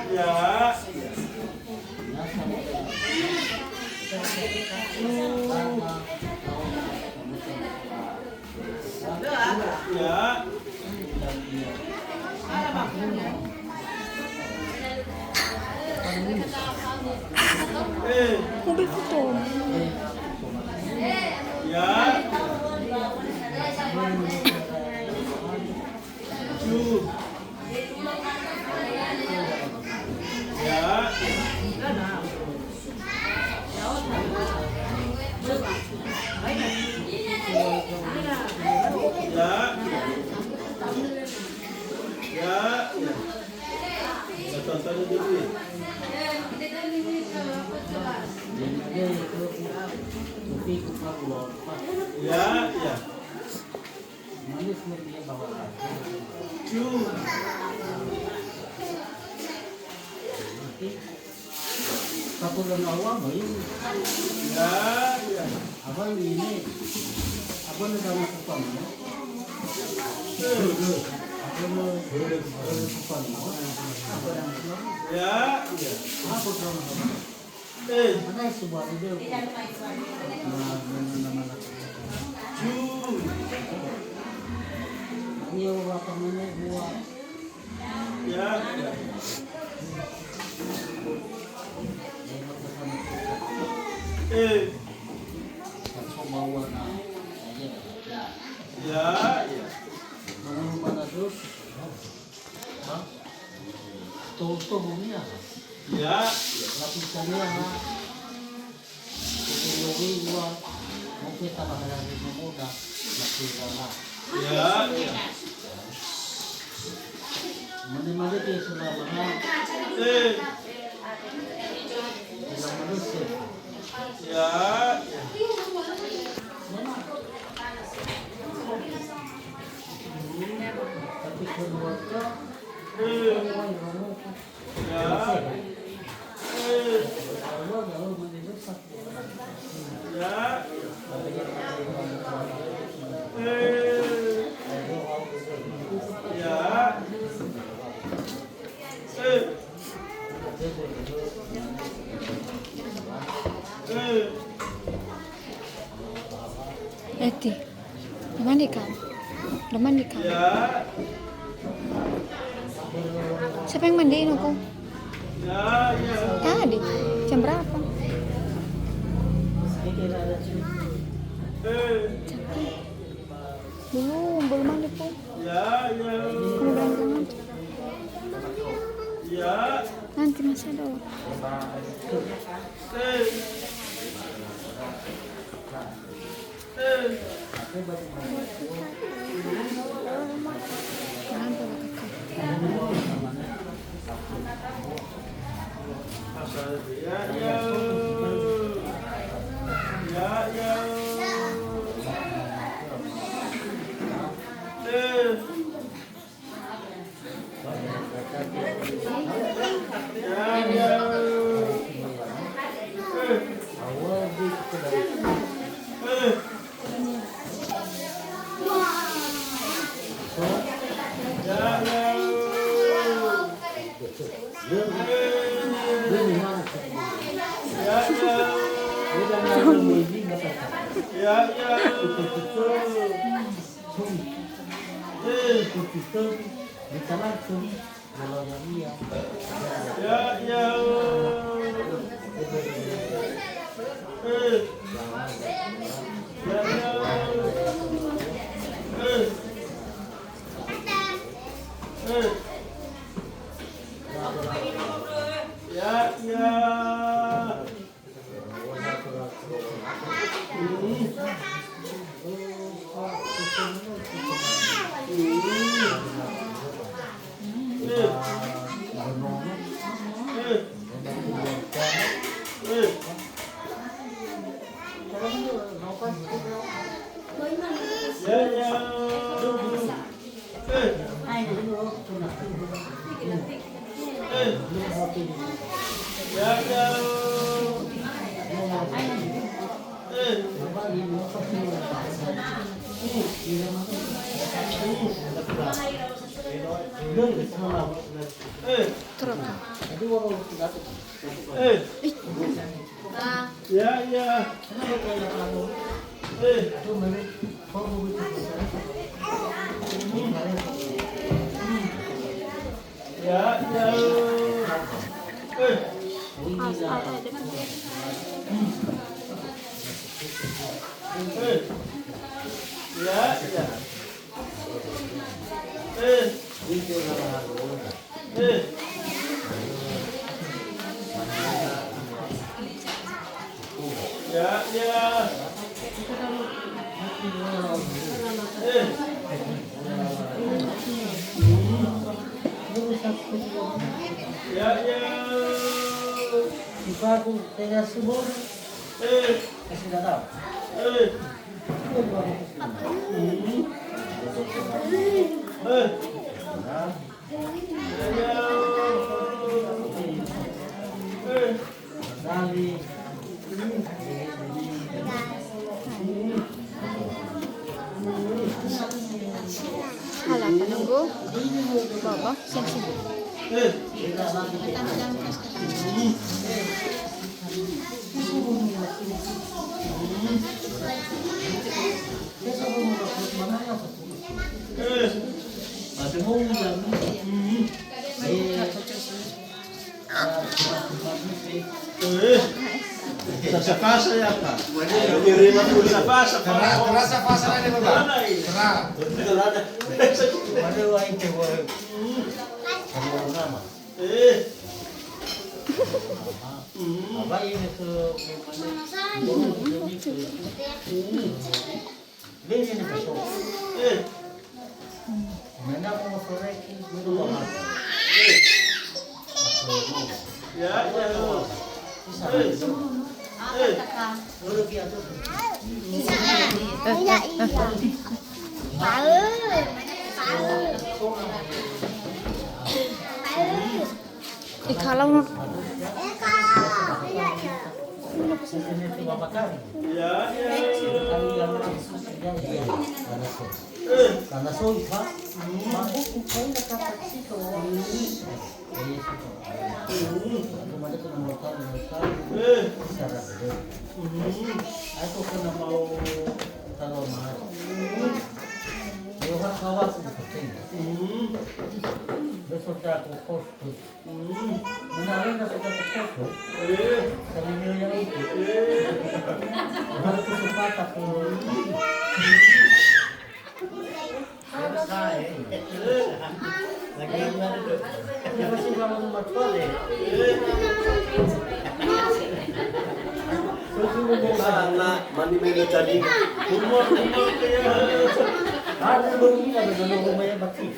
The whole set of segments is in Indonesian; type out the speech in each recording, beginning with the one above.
Ya. Ya. Mobil foto. Ya. Ju. Ya. Ya. Ya. Tonton dulu. Ya, ya. Ju. Kapulan awam ini. Ya, ya. Abang ini. Abang ada kupang. Ya, ya. Apa sama? Mana sebuah ide? Ju. Ini apa namanya buat? Ya, ya. Bawa Ya, ya. Mana mana terus? Tuh punya. Ya. Lapisannya lebih buat mungkin tambah lagi mudah lapisan. Ya, ya. Mana itu sudah mana? Sudah manusia. Ya, ya. Tapi keluarga Eti, mandi kan? Udah mandi kan? Siapa yang mandiin aku? Tadi, jam berapa? Belum mandi pun. Kamu bilang nanti masih ada. Ilang sama. Terus. Jadi orang tidak. Ya, ya. Itu mana? Kau begitu. Ya, ya. Ya, ya. Ya, ya. Ya, ya. Sifat tu tidak semua. Kasih datang. Dari Hala, penunggu. Bawa, sini. Sa pasa ya pa. Nirima ko sa pasa. Tara sa pasa na ni baba. Tara. mana lain tu buat. Kamu nama. Apa ini ke Ini ni besok. Mana mau korek dulu banget. Ya, ya. Dulu dia tu. Kalau Ini tu bapa kali. Ya, ya. Kali yang dia. Karena so ikhlas, mampu kukain dapat situ. Kemana tu mereka secara betul. Aku kena mau kalau mahal. Dia kawas penting. Besok aku kos. Menarik nak sudah kos. Kami ni yang itu. Harus cepat aku. Lagi mana tu? Masih bangun matwa deh. Mani meni tadi. Umur kaya. Ada baru ni ada dalam rumah yang bakti.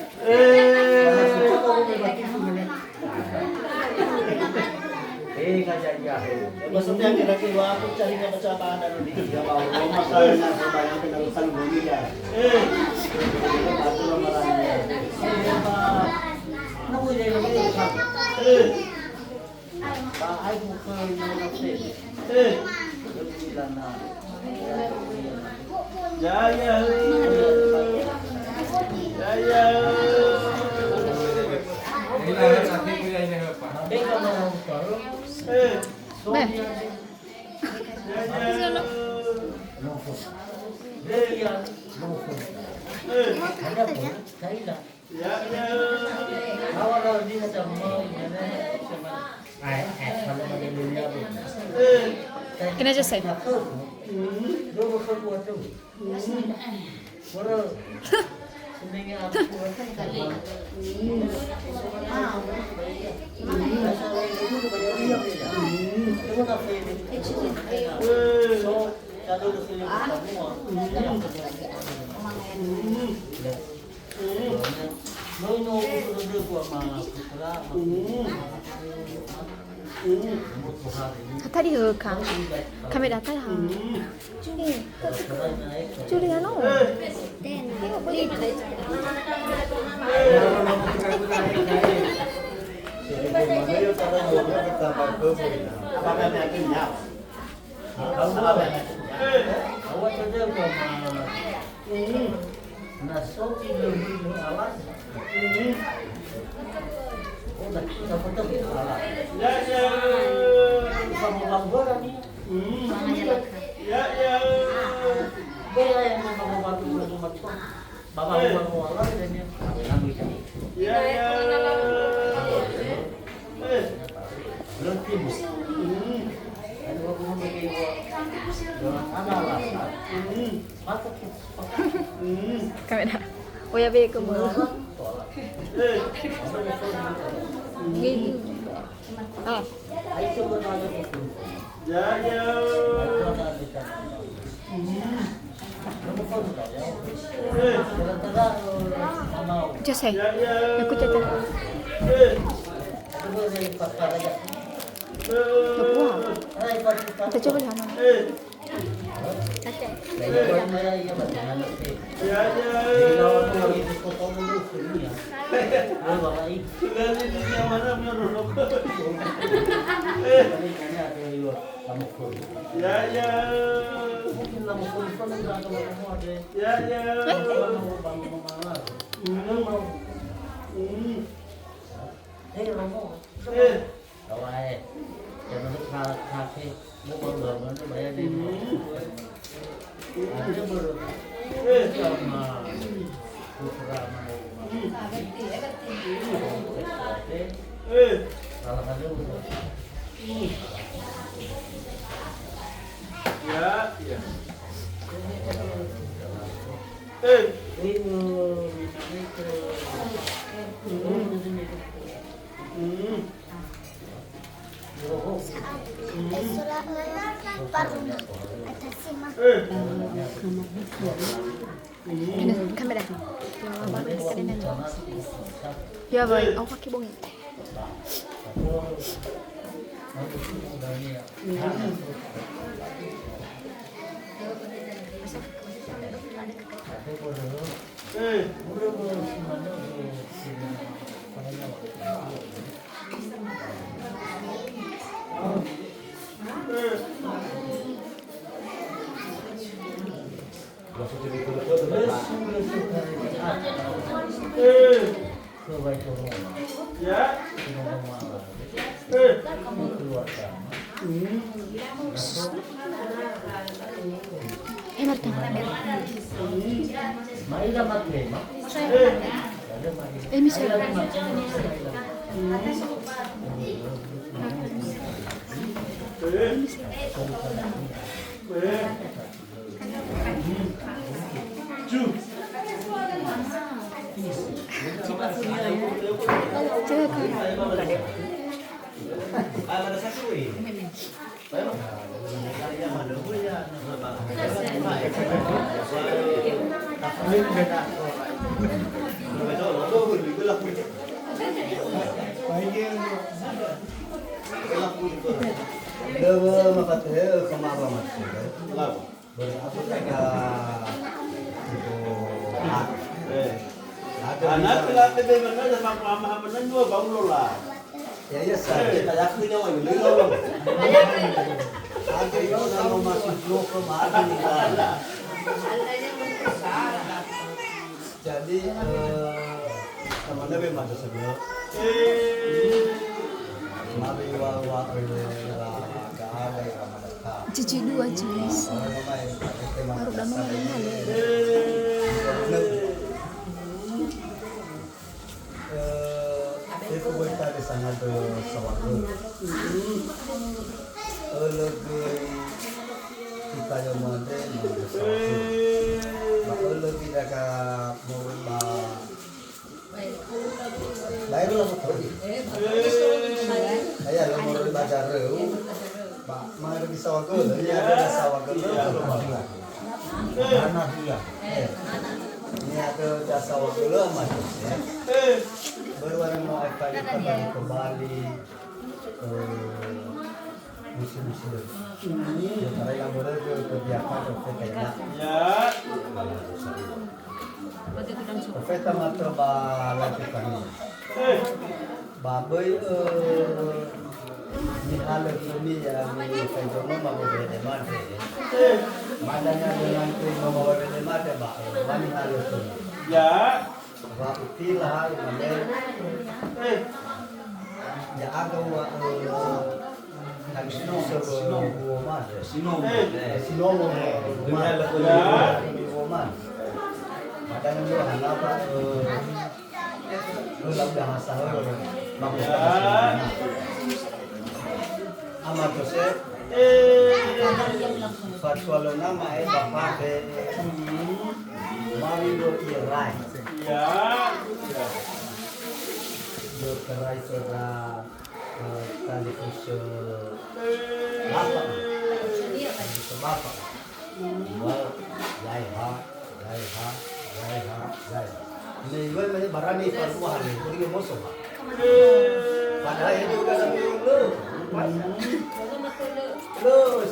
Kajian ya. Maksudnya kira-kira aku cari kecapaan dan di dia mau rumah saya nak bayang penarusan bumi ya. Aku lamarannya. Nak boleh lagi. Pak, aku bukan nak Ya, ya. Ya, ya. Ya, ya. Awal dia macam mau kalau ada dunia pun. kena je saya. Dua besar buat tu. Kalau sebenarnya aku buat kan. So kalau dia semua. No udah buat mana? Tadi kan kamera tadi ha. Juliano. Tengok boleh. Awak tu dia buat mana? Nasib dia awas. Oh, dapat salah. Ya ya. Sama bang gua kan nih. Ya ya. Gua yang mau bantu macam. Bapak mau orang dan dia ngambil kan. Ya ya. Belum timbul. Ada gua mau bikin gua ada alasan. Mata kita. Kamera. Oh ya be kamu. Gini. Ah. Ayo coba tanya itu. Ya ya. Kamu pun tahu ya. Kira-kira mau. Jose. Ya ya. Aku catat. Coba dari pasar aja. Wah. Ayo pasar. Kita coba sama. Ya ya. Sudah ini yang mana menurut? Ya ya. Ya ya. Ya ya. Kamera. Ya boy, aku pakai bongi. Ya. Kamu keluar Marta. Maila maklema. Misal. Lewa makathe kemaba masuk. Berapa tega itu Anak kelak tebe mana sama pamah mana dua bang lola. ya ya saya kita yakin yang ini loh. Ada yang nama masih blok kemarin kan. Jadi temannya memang ada sebelah. Mari wawa ada yang mereka. Cici dua jenis. Baru dah mau Itu kita di sana tuh sawah. Lebih kita yang mana lebih dekat mau baik lah betul. Ayah lo mau baca reu, pak mana di sawah ke? Ini ada sawah ke Mana dia? Ini ada jasa waktu lama ya. Baru orang mau apa kembali ke Bali, musim-musim. Ya karena yang boleh ke Jakarta ke Kenya. Ya. Profeta matra balai kami. Babai ni halat kami ya ni kajono mau berde mate. Madanya dengan tu mau berde mate ba. Mani halat kami. Ya. Wa utila mane ya agaw nagsino sa buwan. Sino buwan la buwan. Padang yo hanapa ulam bahasa amat Joseph fatwa nama bapak Mario Irai Dokterai sudah tadi usul bapak ini gue masih barang ini perluan nih, pergi musuh. Padahal itu udah sampai lu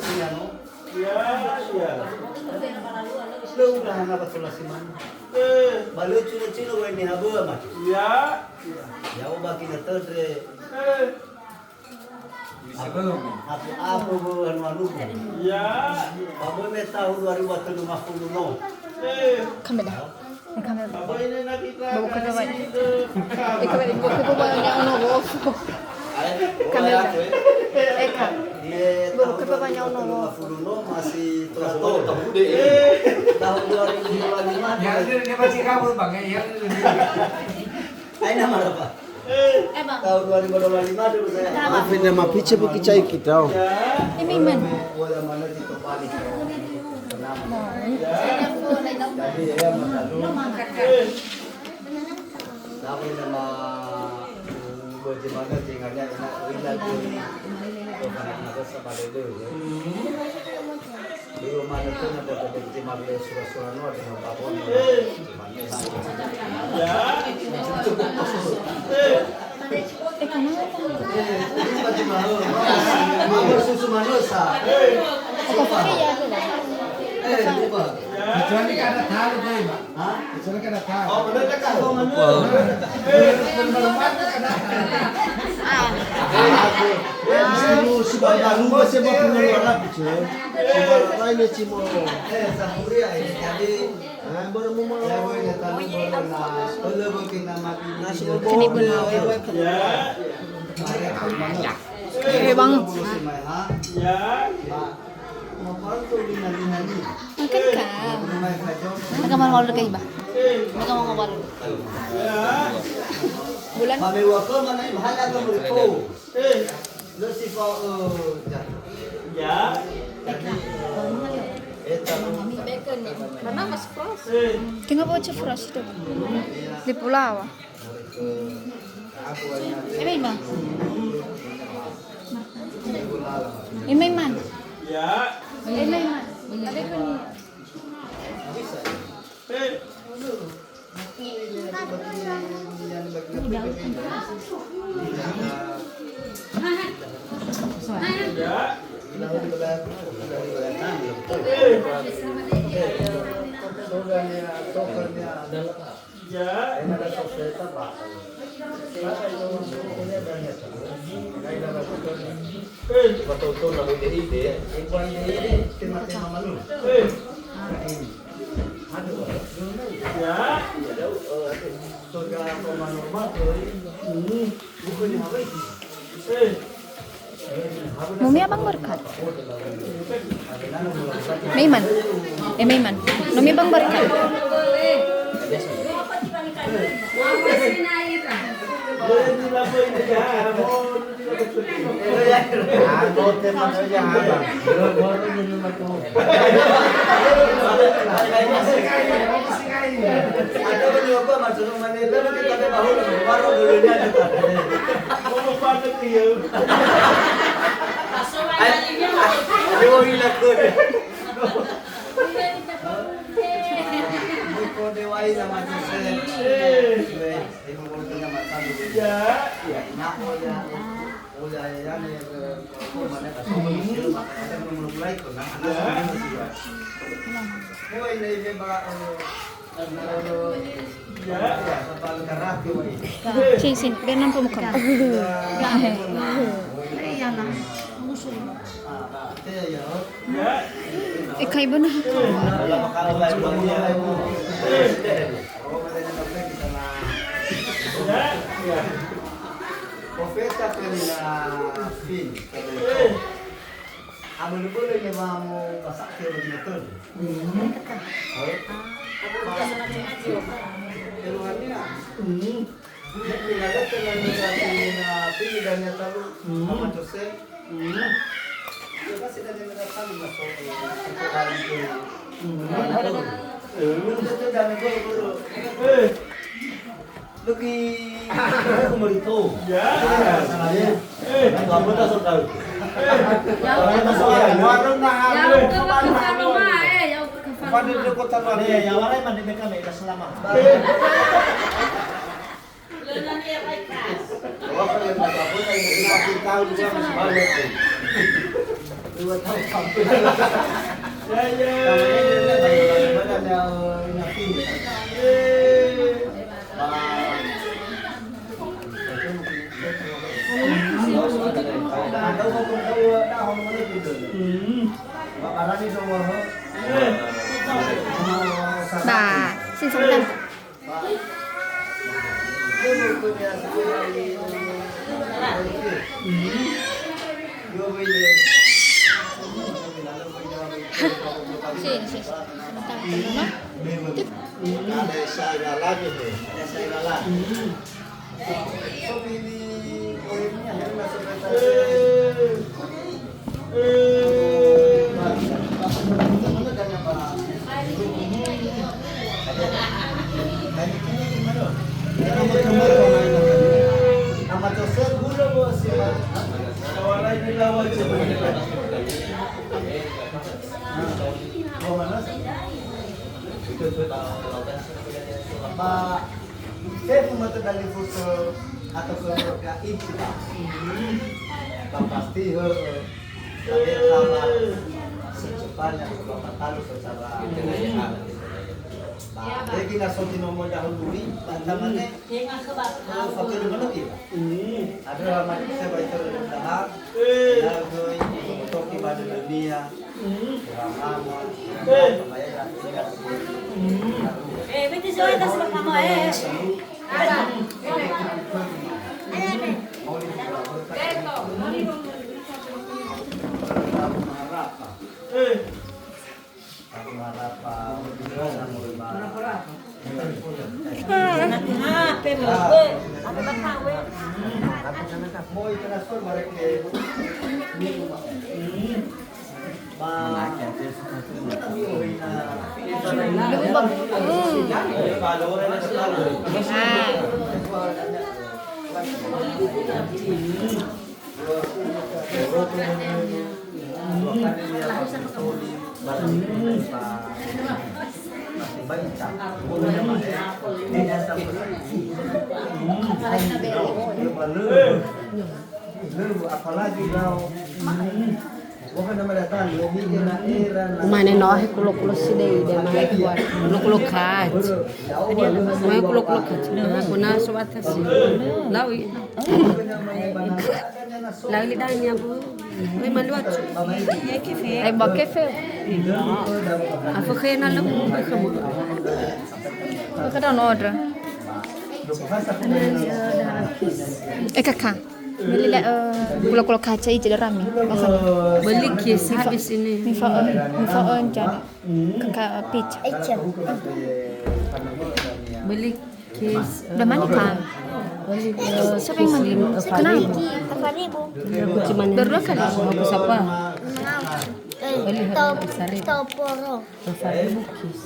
siano. Lu udah nggak betul sih man. Balu cino gue ini habu amat. Ya ubah kita terdre. Apa bukan wanu? Babu tahu 2050 no. 카메라. 카메라. Apa ini nakita? Bawa ke bawah. Kamera ibu ke bawah yang ono. Kamera. Eka. Bawa ke bawah yang ono. Masih terus tahun 2025. Ya, dia masih kabur bang ya. Ayo nama apa? Tahun 2025 dulu saya. Apa nama pice bukicai kita? Ini man. Wala mana di Topali. Mo. Jadi ya masalah. Tapi nama bagaimana tinggalnya enak ringan tu. Orang nak sama dia tu. Di rumah itu ada kerja malam surah-surah nuat dengan babon. Mama susu manusia. Ako kaya ko. Kecuali kada tahu deh bang. Kecuali kada tahu. Oh, benar tak? Sino si Babalu masih mau punya orang pice. Sebab ini cimo. Sahuria ini jadi. Baru mau Ya boleh datang boleh nas. Boleh bikin nama nasi Kini pun Eh bang. Makan ka. Nagamal order kay iba. Nagamal order. Bulan. Kami waktu mana mahal agak beriko. Lo si kau Ya. Mana mas frost? Tinggal bawa frost itu. Di pulau. Ini bang. Ini man. Ya. Ini man. Tapi kan betul-betul lalu jadi deh. Ibuan ini tema-tema malu. Aduh. Ya. Surga normal tuh. Bukannya apa itu? Numi abang berkat. Maiman. Maiman. Numi abang berkat. Ada mencoba masuk Manila kita ke bahu baru dulunya ada. Mau pakai dia. Ayo hilang ke. Ko dewai sama Joseph. Ibu mulutnya mata dulu. Ya. Ya, nak ya. Udah ya nih ke mana kasih ada mulai tuh nah anak masih ya. Oh ini dia bak ya sabal kerak tuh ini. Sin, biar nampak muka. Ikay ba na? Kalau lain banyak. Oh, mana nak pergi sana. Profeta pela fin. Amo no bolo niya mo pasakyo ng motor. Pero ano na? Pinagat ka lang na pilihan niya talo. Ama Jose. Kasi dali na talo na so. Ito dami ko bro. Luki kumarito. Ya. Ano amo ta so tayo. Warung na halo. Pada dia kota luar. Ya waray man din kami selama. Wala ka lang nakapos ay nakakita ko siya mas balik. 2 tahun sampai. Bà xin sống năm. Sì, sì, sì. Ada saya lagi nih. Ada saya lagi. So pilih poinnya yang masuk saya pembantu dari foto atau ke itu pasti ada sama secepatnya bapak tahu secara kekayaan. Jadi langsung nomor dahului tantangannya fakir dulu ya. Ada ramai saya baca dalam lalu untuk ibadah dunia ramah pembayaran Vete yo estás por cama Mau transfer mereka apalagi kau bukan nama datang lebih kena era Mana nós kulo-kulo sidai de mai kuat kulo-kulo kat. Mai kulo-kulo kat. Aku na suat asi. Lawi. Lawi danya bu. Mai maluat. Ai bò cái phê. Aku kena lagu kamu. Cái đó nó rồi. Kakak. Beli kulo kaca itu rami. Beli kisi habis ini. Mifaon jadi kakak pitch. Beli kis. Udah mana kan? Siapa yang mandi? Kenapa? Aku cuma Berdua kali. Aku siapa? Beli Toporo. bukis.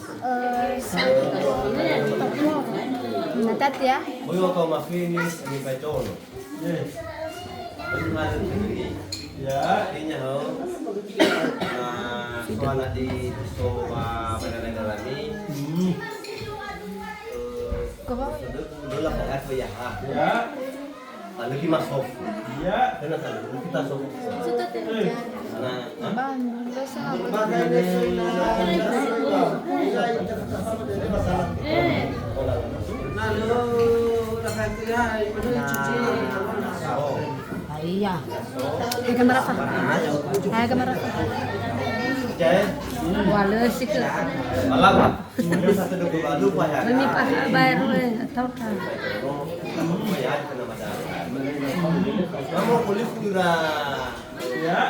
Natat ya. Voy a tomar finis mi petono. Ya, ini ho. Nah, soalnya di Soba Bandara Rami. Kau Dulu kan aku ya. Ya. Lalu kita masuk. Ya. Karena tadi kita masuk. Nah, bang, besar. Iya. Hai kamera apa? Hai kamera apa? percaya? Wala sih ke. Malah Pak. Ini satu dua baru Pak ya. Mami pa bayar tahu kan. Bayar kena masyarakat. Kamu kulit juga. Ya.